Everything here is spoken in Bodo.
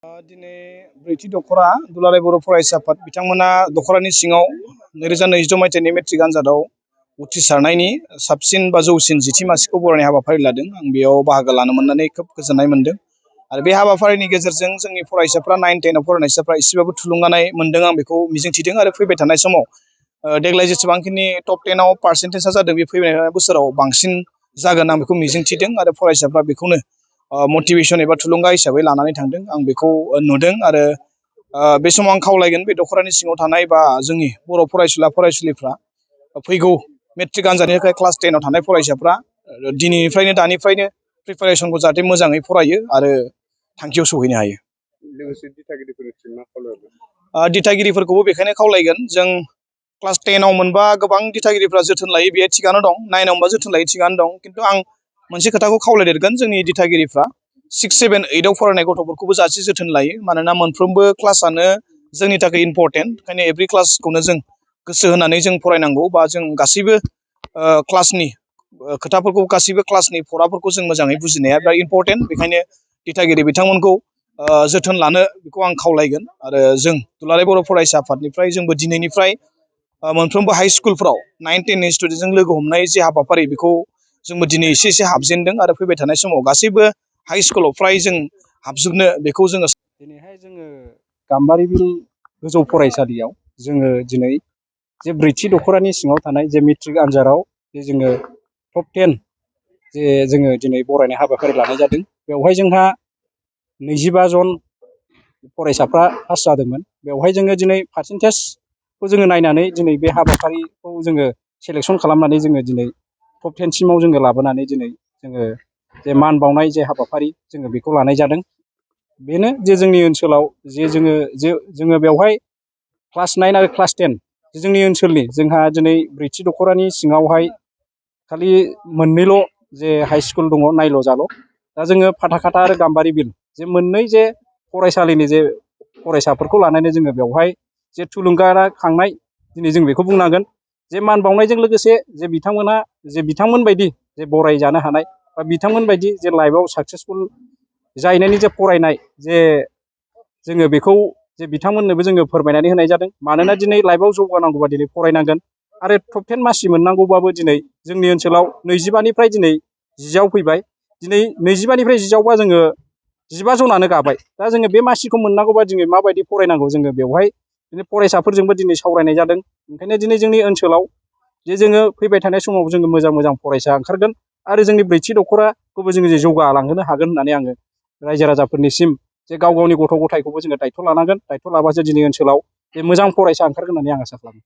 दिनै ब्रैथि दखरा दुलाराय बर' फरायसा आफाद बिथांमोना दखरानि सिङाव 2022 मायथाइनि मेट्रिक आनजादाव उथ्रिसारनायनि साबसिन बा जौसिन जिथि मासिखौ बरायनाय हाबाफारि लादों। आं बेयाव बाहागो लानो मोननानै खोब गोजोननाय मोनदों आरो बे हाबाफारिनि गेजेरजों जोंनि फरायसाफ्रा 9, 10 आव फरायनायसाफ्रा एसेबाबो थुलुंगानाय मोनदों आं बेखौ मिजिंथिदों आरो फैबाय थानाय समाव देग्लाय जेसेबांखिनि टप 10 आव पार्सेन्टेजआ जादों बे फैबाय थानाय बोसोराव बांसिन जागोन आं बेखौ मिजिंथिदों आरो फरायसाफ्रा बेखौनो मटिभेसन एबा थुलुंगा हिसाबै लानानै थांदों आं बेखौ नुदों आरो बे समाव आं खावलायगोन बे दखरानि सिङाव थानाय बा जोंनि बर' फरायसुला फरायसुलिफ्रा फैगौ मेट्रिक आनजादनि थाखाय क्लास 10 आव थानाय फरायसाफ्रा दिनैनिफ्रायनो दानिफ्रायनो प्रिपारेसनखौ जाहाथे मोजाङै फरायो आरो थांखियाव सौहैनो हायो। लोगोसे दिथागिरिफोरनिसिम मा खावलायगोन? दिथागिरिफोरखौबो बेखायनो खावलायगोन जों क्लास 10 आव मोनबा गोबां दिथागिरिफ्रा जोथोन लायो बेयो थिगानो दं, 9 आव मोनबा जोथोन लायो थिगानो दं, खिन्थु आं मोनसे खोथाखौ खावलायदेरगोन जोंनि दिथागिरिफ्रा 6, 7, 8 आव फरायनाय गथ'फोरखौबो जाहाथे जोथोन लायो मानोना मोनफ्रोमबो क्लासआनो जोंनि थाखाय इम्परटेन्ट। ओंखायनो एभ्रि क्लासखौनो जों गोसो होनानै जों फरायनांगौ बा जों गासैबो क्लासनि खोथाफोरखौ गासैबो क्लासनि फराफोरखौ जों मोजाङै बुजिनाया बिराद इम्परटेन्ट। बेखायनो दिथागिरि बिथांमोनखौ जोथोन लानो बेखौ आं खावलायगोन आरो जों दुलाराय बर' फरायसा आफादनिफ्राय जोंबो दिनैनिफ्राय मोनफ्रोमबो हाइ स्कुलफ्राव 9, 10 नि स्टुडेन्टजों लोगो हमनाय जे हाबाफारि बेखौ जोंबो दिनै एसे एसे हाबजेनदों आरो फैबाय थानाय समाव गासैबो हाइ स्कुलाव फ्राय जों हाबजोबनो बेखौ जोङो दिनैहाय जोङो गाम्बारि बिल गोजौ फरायसालियाव जोङो दिनै जे ब्रैथि दखरानि सिङाव थानाय जे मेट्रिक आनजादाव जे जोङो टप 10 जे जोङो दिनै बरायनाय हाबाफारि लानाय जादों। बेवहाय जोंहा 25 जन फरायसाफ्रा पास जादोंमोन। बेवहाय जोङो दिनै पार्सेन्टेजखौ जोङो नायनानै दिनै बे हाबाफारिखौ जोङो सेलेक्सन खालामनानै जोङो दिनै टप 10 सिमाव जोङो लाबोनानै दिनै जोङो जे मान बावनाय जे हाबाफारि जोङो बेखौ लानाय जादों। बेनो जे जोंनि ओनसोलाव जे जोङो बेवहाय क्लास 9 आरो क्लास 10 जोंनि ओनसोलनि जोंहा दिनै ब्रैथि दखरानि सिङावहाय खालि मोननैल' जे हाइ स्कुल दङ नायल' जाल'। दा जोङो फाथाखाथा आरो गाम्बारि बिल जे मोननै जे फरायसालिनि जे फरायसाफोरखौ लानानै जोङो बेवहाय जे थुलुंगाखांनाय दिनै जों बेखौ बुंनांगोन जे मान बावनायजों लोगोसे जे बिथांमोनहा जे बिथांमोन बायदि जे बरायजानो हानाय बा बिथांमोन बायदि जे लाइफआव साक्सेसफुल जाहैनायनि जे फरायनाय जे जोङो बेखौ जे बिथांमोननोबो जोङो फोरमायनानै होनाय जादों। मानोना दिनै लाइफआव जौगानांगौबा दिनै फरायनांगोन आरो टप 10 मासि मोननांगौबाबो दिनै जोंनि ओनसोलाव 25 निफ्राय दिनै 10 आव फैबाय। दिनै 25 निफ्राय 10 आवबा जोङो 15 जनानो गाबाय। दा जोङो बे मासिखौ मोननांगौबा जोङो माबायदि फरायनांगौ जोङो बेवहाय दिनै फरायसाफोरजोंबो दिनै सावरायनाय जादों। ओंखायनो दिनै जोंनि ओनसोलाव जे जोङो फैबाय थानाय समाव जोङो मोजां मोजां फरायसा ओंखारगोन आरो जोंनि ब्रैथि दखराखौबो जोङो जे जौगालांहोनो हागोन होननानै आङो रायजो राजाफोरनिसिम जे गाव गावनि गथ' गथायखौबो जोङो दायथ' लानांगोन। दायथ' लाबासो दिनै ओनसोलाव जे मोजां फरायसा ओंखारगोन होननानै आं आसा खालामो।